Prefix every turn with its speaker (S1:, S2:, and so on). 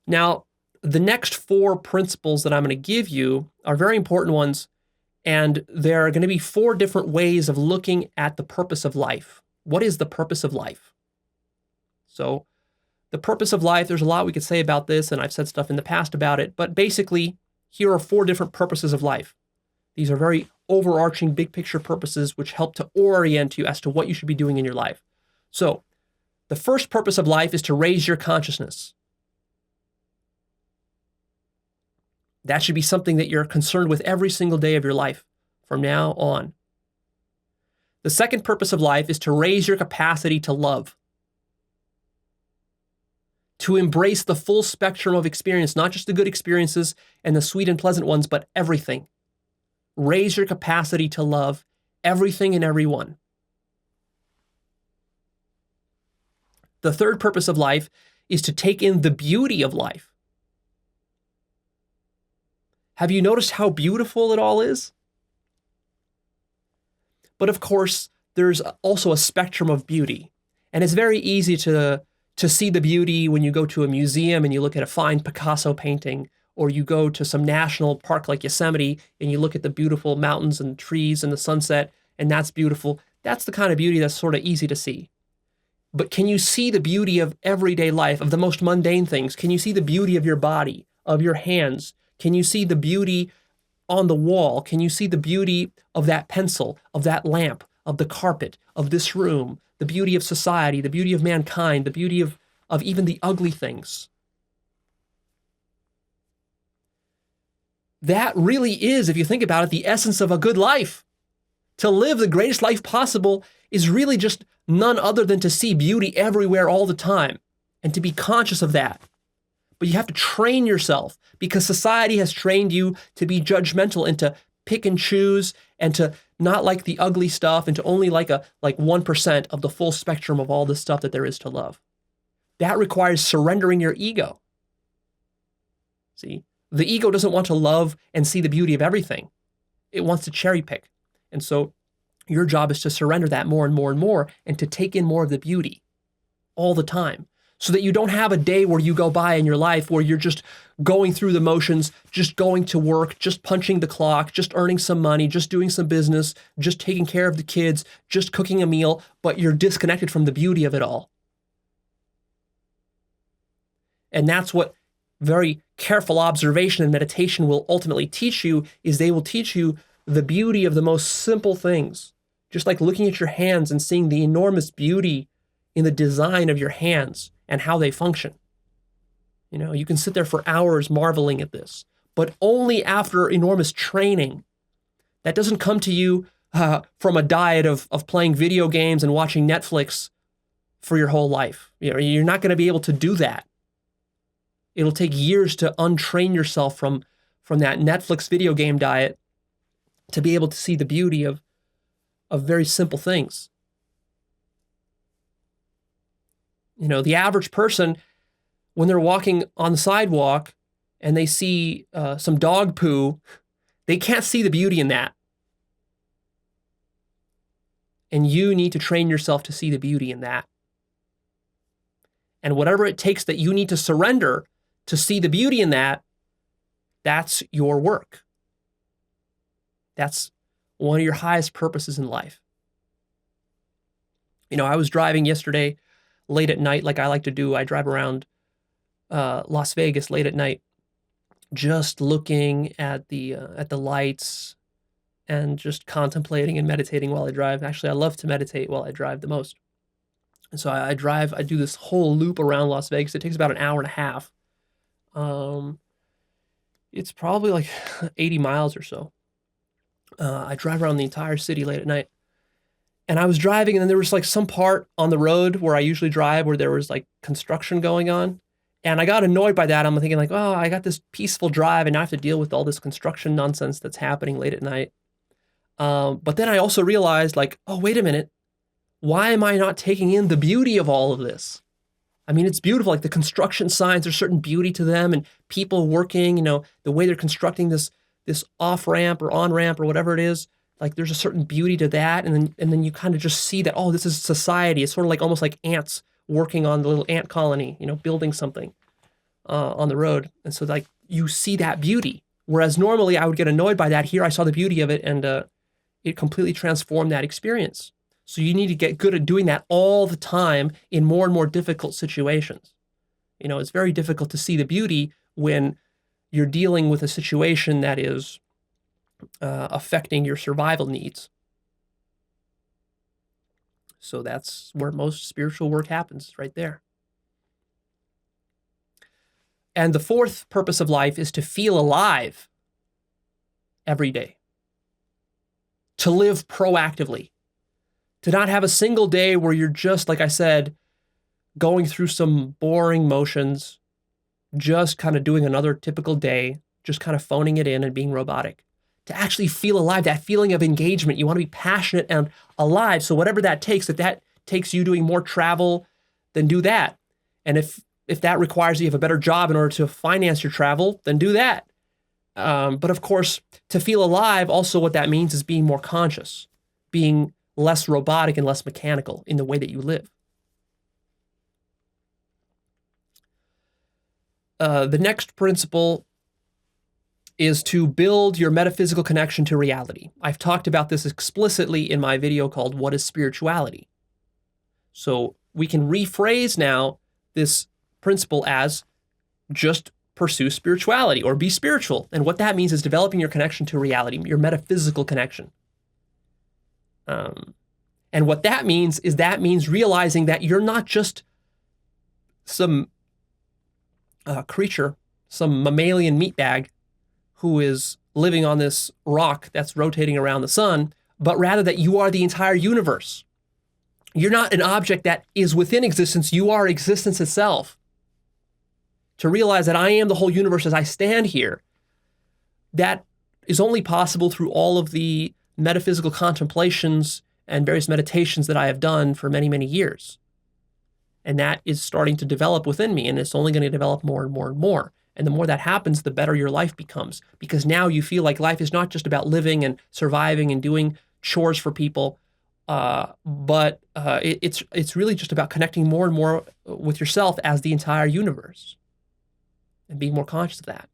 S1: Now, the next 4 principles that I'm going to give you are very important ones, and there are going to be 4 different ways of looking at the purpose of life. What is the purpose of life? So, the purpose of life, there's a lot we could say about this, and I've said stuff in the past about it, but basically, here are 4 different purposes of life. These are very overarching, big picture purposes which help to orient you as to what you should be doing in your life. So, the first purpose of life is to raise your consciousness. That should be something that you're concerned with every single day of your life from now on. The second purpose of life is to raise your capacity to love. To embrace the full spectrum of experience, not just the good experiences and the sweet and pleasant ones, but everything. Raise your capacity to love everything and everyone. The third purpose of life is to take in the beauty of life. Have you noticed how beautiful it all is? But of course, there's also a spectrum of beauty. And it's very easy to see the beauty when you go to a museum and you look at a fine Picasso painting, or you go to some national park like Yosemite and you look at the beautiful mountains and trees and the sunset, and that's beautiful. That's the kind of beauty that's sort of easy to see. But can you see the beauty of everyday life, of the most mundane things? Can you see the beauty of your body, of your hands? Can you see the beauty on the wall? Can you see the beauty of that pencil, of that lamp, of the carpet, of this room, the beauty of society, the beauty of mankind, the beauty of even the ugly things? That really is, if you think about it, the essence of a good life. To live the greatest life possible is really just none other than to see beauty everywhere all the time and to be conscious of that. But you have to train yourself, because society has trained you to be judgmental and to pick and choose and to not like the ugly stuff and to only like 1% of the full spectrum of all the stuff that there is to love. That requires surrendering your ego. See, the ego doesn't want to love and see the beauty of everything. It wants to cherry pick. And so your job is to surrender that more and more and more and to take in more of the beauty all the time, so that you don't have a day where you go by in your life where you're just going through the motions, just going to work, just punching the clock, just earning some money, just doing some business, just taking care of the kids, just cooking a meal, but you're disconnected from the beauty of it all. And that's what very careful observation and meditation will ultimately teach you, is they will teach you the beauty of the most simple things. Just like looking at your hands and seeing the enormous beauty in the design of your hands and how they function. You know, you can sit there for hours marveling at this, but only after enormous training. That doesn't come to you from a diet of playing video games and watching Netflix for your whole life. You know, you're not going to be able to do that. It'll take years to untrain yourself from that Netflix video game diet to be able to see the beauty of very simple things. You know, the average person, when they're walking on the sidewalk and they see some dog poo, they can't see the beauty in that. And you need to train yourself to see the beauty in that. And whatever it takes that you need to surrender to see the beauty in that, that's your work. That's one of your highest purposes in life. You know, I was driving yesterday late at night, like I like to do. I drive around Las Vegas late at night, just looking at the lights and just contemplating and meditating while I drive. Actually, I love to meditate while I drive the most. And so I do this whole loop around Las Vegas. It takes about an hour and a half. It's probably like 80 miles or so. I drive around the entire city late at night. And I was driving, and then there was like some part on the road where I usually drive where there was like construction going on. And I got annoyed by that. I'm thinking like, oh, I got this peaceful drive and now I have to deal with all this construction nonsense that's happening late at night. But then I also realized like, oh, wait a minute. Why am I not taking in the beauty of all of this? I mean, it's beautiful. Like the construction signs, there's certain beauty to them, and people working, you know, the way they're constructing this off-ramp or on-ramp or whatever it is. Like there's a certain beauty to that. And then you kind of just see that, oh, this is society. It's sort of like almost like ants working on the little ant colony, you know, building something. on the road. And so like you see that beauty. Whereas normally I would get annoyed by that. Here I saw the beauty of it, and it completely transformed that experience. So you need to get good at doing that all the time in more and more difficult situations. You know, it's very difficult to see the beauty when you're dealing with a situation that is affecting your survival needs. So that's where most spiritual work happens, right there. And the fourth purpose of life is to feel alive every day, to live proactively, to not have a single day where you're just, like I said, going through some boring motions, just kind of doing another typical day, just kind of phoning it in and being robotic. To actually feel alive, that feeling of engagement. You want to be passionate and alive. So whatever that takes, if that takes you doing more travel, then do that. And if that requires you have a better job in order to finance your travel, then do that. But of course, to feel alive, also what that means is being more conscious, being less robotic and less mechanical in the way that you live. The next principle is to build your metaphysical connection to reality. I've talked about this explicitly in my video called What is Spirituality? So we can rephrase now this principle as just pursue spirituality or be spiritual. And what that means is developing your connection to reality, your metaphysical connection. And what that means is realizing that you're not just some creature, some mammalian meatbag who is living on this rock that's rotating around the sun, but rather that you are the entire universe. You're not an object that is within existence, you are existence itself. To realize that I am the whole universe as I stand here, that is only possible through all of the metaphysical contemplations and various meditations that I have done for many, many years. And that is starting to develop within me, and it's only going to develop more and more and more. And the more that happens, the better your life becomes, because now you feel like life is not just about living and surviving and doing chores for people, but it's really just about connecting more and more with yourself as the entire universe and being more conscious of that.